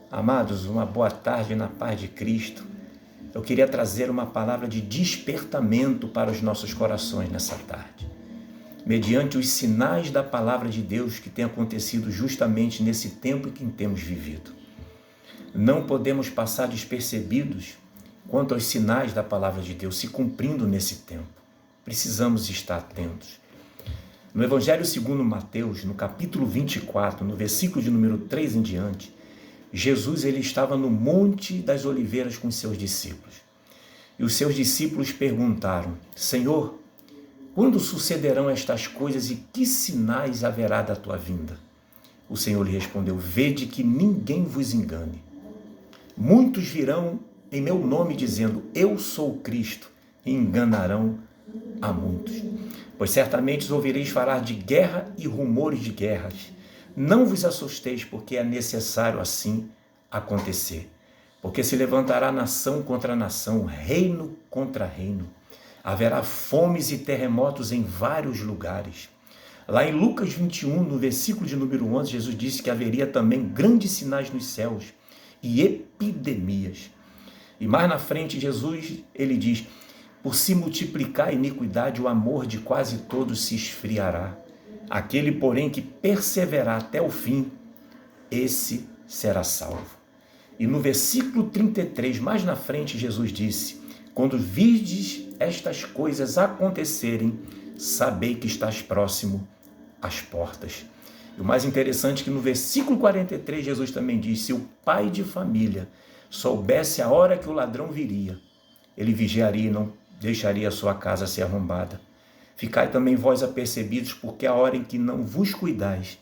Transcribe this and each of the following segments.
Amados, uma boa tarde na paz de Cristo. Eu queria trazer uma palavra de despertamento para os nossos corações nessa tarde, mediante os sinais da palavra de Deus que tem acontecido justamente nesse tempo em que temos vivido. Não podemos passar despercebidos quanto aos sinais da palavra de Deus se cumprindo nesse tempo. Precisamos estar atentos. No Evangelho segundo Mateus, no capítulo 24, no versículo de número 3 em diante, Jesus ele estava no Monte das Oliveiras com seus discípulos. E os seus discípulos perguntaram: Senhor, quando sucederão estas coisas e que sinais haverá da tua vinda? O Senhor lhe respondeu: vede que ninguém vos engane. Muitos virão em meu nome dizendo: eu sou o Cristo, e enganarão a muitos. Pois certamente ouvireis falar de guerra e rumores de guerras. Não vos assusteis, porque é necessário assim acontecer. Porque se levantará nação contra nação, reino contra reino. Haverá fomes e terremotos em vários lugares. Lá em Lucas 21, no versículo de número 11, Jesus disse que haveria também grandes sinais nos céus e epidemias. E mais na frente, Jesus, ele diz: por se multiplicar a iniquidade, o amor de quase todos se esfriará. Aquele, porém, que perseverar até o fim, esse será salvo. E no versículo 33, mais na frente, Jesus disse: quando virdes estas coisas acontecerem, sabei que estás próximo às portas. E o mais interessante é que no versículo 43, Jesus também disse: se o pai de família soubesse a hora que o ladrão viria, ele vigiaria e não deixaria a sua casa ser arrombada. Ficai também vós apercebidos, porque a hora em que não vos cuidais,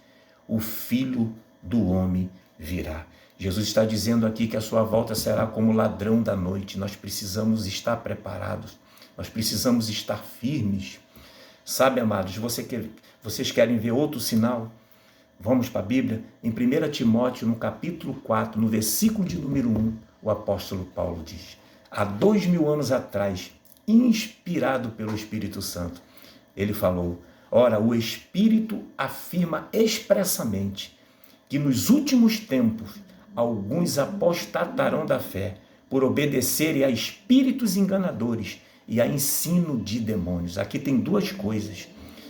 o Filho do Homem virá. Jesus está dizendo aqui que a sua volta será como ladrão da noite. Nós precisamos estar preparados, nós precisamos estar firmes. Sabe, amados, vocês querem ver outro sinal? Vamos para a Bíblia? Em 1 Timóteo, no capítulo 4, no versículo de número 1, o apóstolo Paulo diz: há 2000 anos atrás, inspirado pelo Espírito Santo, ele falou: ora, o Espírito afirma expressamente que nos últimos tempos alguns apostatarão da fé por obedecerem a espíritos enganadores e a ensino de demônios. Aqui tem duas coisas.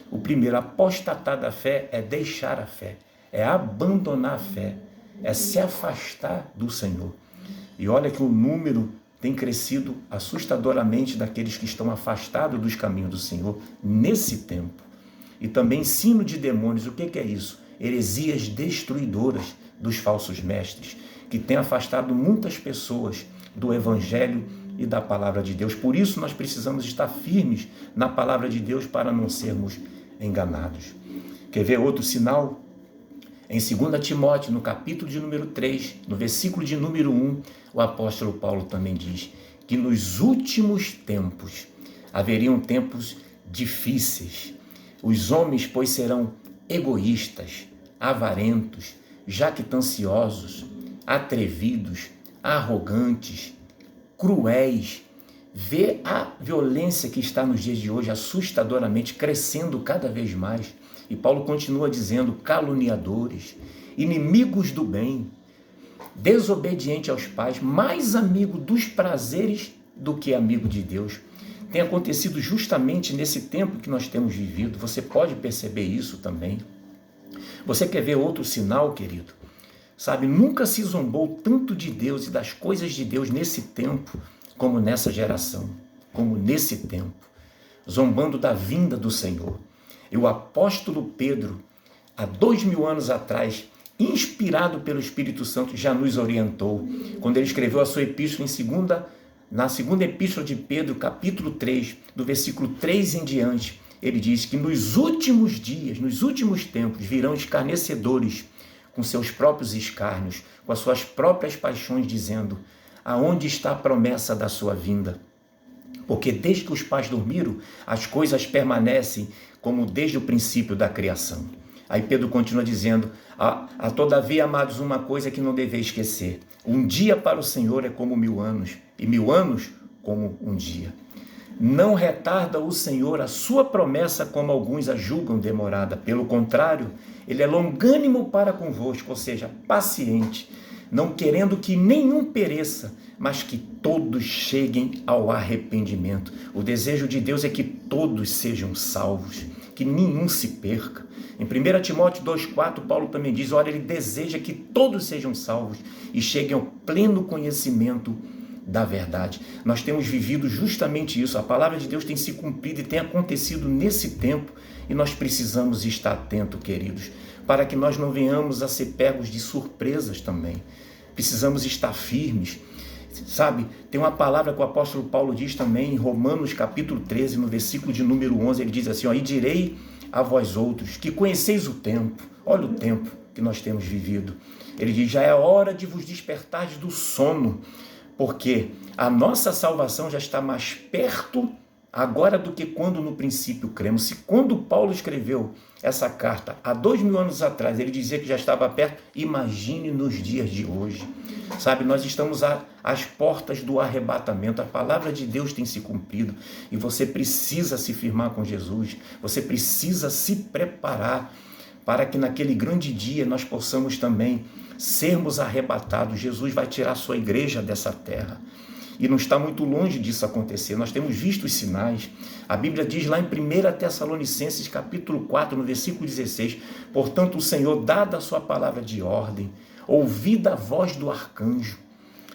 O primeiro, apostatar da fé, é deixar a fé, é abandonar a fé, é se afastar do Senhor. E olha que o número tem crescido assustadoramente daqueles que estão afastados dos caminhos do Senhor nesse tempo. E também ensino de demônios. O que é isso? Heresias destruidoras dos falsos mestres, que têm afastado muitas pessoas do Evangelho e da Palavra de Deus. Por isso nós precisamos estar firmes na Palavra de Deus para não sermos enganados. Quer ver outro sinal? Em 2 Timóteo, no capítulo de número 3, no versículo de número 1, o apóstolo Paulo também diz que nos últimos tempos haveriam tempos difíceis. Os homens, pois, serão egoístas, avarentos, jactanciosos, atrevidos, arrogantes, cruéis. Vê a violência que está nos dias de hoje assustadoramente crescendo cada vez mais. E Paulo continua dizendo: caluniadores, inimigos do bem, desobediente aos pais, mais amigo dos prazeres do que amigo de Deus. Tem acontecido justamente nesse tempo que nós temos vivido. Você pode perceber isso também. Você quer ver outro sinal, querido? Sabe, nunca se zombou tanto de Deus e das coisas de Deus nesse tempo como nessa geração, como nesse tempo, zombando da vinda do Senhor. E o apóstolo Pedro, há 2000 anos atrás, inspirado pelo Espírito Santo, já nos orientou, quando ele escreveu a sua epístola na segunda epístola de Pedro, capítulo 3, do versículo 3 em diante, ele diz que nos últimos dias, nos últimos tempos, virão escarnecedores com seus próprios escárnios, com as suas próprias paixões, dizendo: aonde está a promessa da sua vinda? Porque desde que os pais dormiram, as coisas permanecem como desde o princípio da criação. Aí Pedro continua dizendo: todavia, amados, uma coisa que não deveis esquecer: um dia para o Senhor é como 1000 anos, e 1000 anos como um dia. Não retarda o Senhor a sua promessa, como alguns a julgam demorada. Pelo contrário, ele é longânimo para convosco, ou seja, paciente, não querendo que nenhum pereça, mas que todos cheguem ao arrependimento. O desejo de Deus é que todos sejam salvos, que nenhum se perca. Em 1 Timóteo 2,4, Paulo também diz, olha, ele deseja que todos sejam salvos e cheguem ao pleno conhecimento da verdade. Nós temos vivido justamente isso. A palavra de Deus tem se cumprido e tem acontecido nesse tempo e nós precisamos estar atentos, queridos, para que nós não venhamos a ser pegos de surpresas também. Precisamos estar firmes. Sabe, tem uma palavra que o apóstolo Paulo diz também em Romanos capítulo 13, no versículo de número 11, ele diz assim, ó, e direi a vós outros, que conheceis o tempo, olha o tempo que nós temos vivido. Ele diz, já é hora de vos despertardes do sono, porque a nossa salvação já está mais perto agora do que quando no princípio cremos. Se quando Paulo escreveu essa carta há 2000 anos atrás, ele dizia que já estava perto, imagine nos dias de hoje. Sabe, nós estamos às portas do arrebatamento, a palavra de Deus tem se cumprido e você precisa se firmar com Jesus, você precisa se preparar para que naquele grande dia nós possamos também sermos arrebatados. Jesus vai tirar a sua igreja dessa terra. E não está muito longe disso acontecer. Nós temos visto os sinais. A Bíblia diz lá em 1 Tessalonicenses, capítulo 4, no versículo 16, portanto, o Senhor, dada a sua palavra de ordem, ouvida a voz do arcanjo,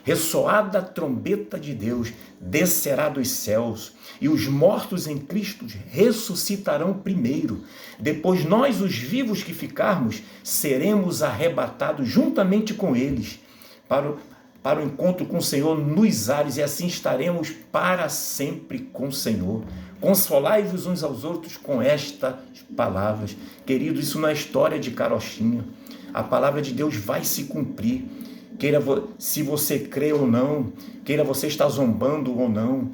ressoada a trombeta de Deus, descerá dos céus, e os mortos em Cristo ressuscitarão primeiro. Depois nós, os vivos que ficarmos, seremos arrebatados juntamente com eles para o encontro com o Senhor nos ares, e assim estaremos para sempre com o Senhor. Consolai-vos uns aos outros com estas palavras. Querido, isso não é história de carochinha. A palavra de Deus vai se cumprir. Se você crê ou não, queira você estar zombando ou não,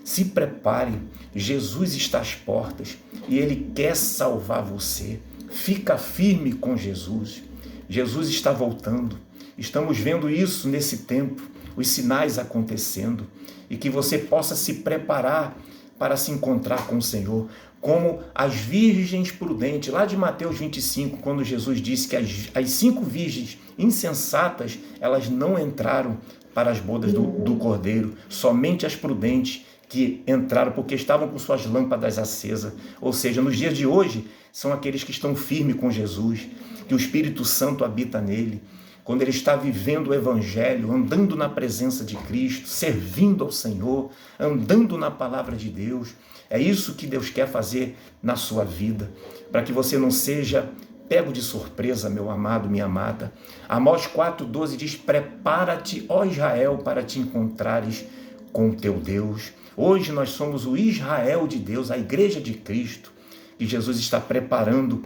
se prepare. Jesus está às portas e Ele quer salvar você. Fica firme com Jesus. Jesus está voltando. Estamos vendo isso nesse tempo, os sinais acontecendo, e que você possa se preparar para se encontrar com o Senhor, como as virgens prudentes, lá de Mateus 25, quando Jesus disse que as 5 virgens insensatas, elas não entraram para as bodas do Cordeiro, somente as prudentes que entraram porque estavam com suas lâmpadas acesas. Ou seja, nos dias de hoje, são aqueles que estão firmes com Jesus, que o Espírito Santo habita nele, quando ele está vivendo o Evangelho, andando na presença de Cristo, servindo ao Senhor, andando na palavra de Deus. É isso que Deus quer fazer na sua vida, para que você não seja pego de surpresa, meu amado, minha amada. Amós 4,12 diz, prepara-te, ó Israel, para te encontrares com o teu Deus. Hoje nós somos o Israel de Deus, a igreja de Cristo, que Jesus está preparando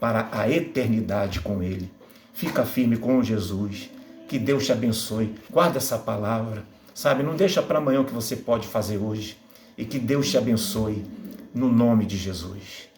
para a eternidade com Ele. Fica firme com Jesus, que Deus te abençoe, guarda essa palavra, sabe, não deixa para amanhã o que você pode fazer hoje, e que Deus te abençoe, no nome de Jesus.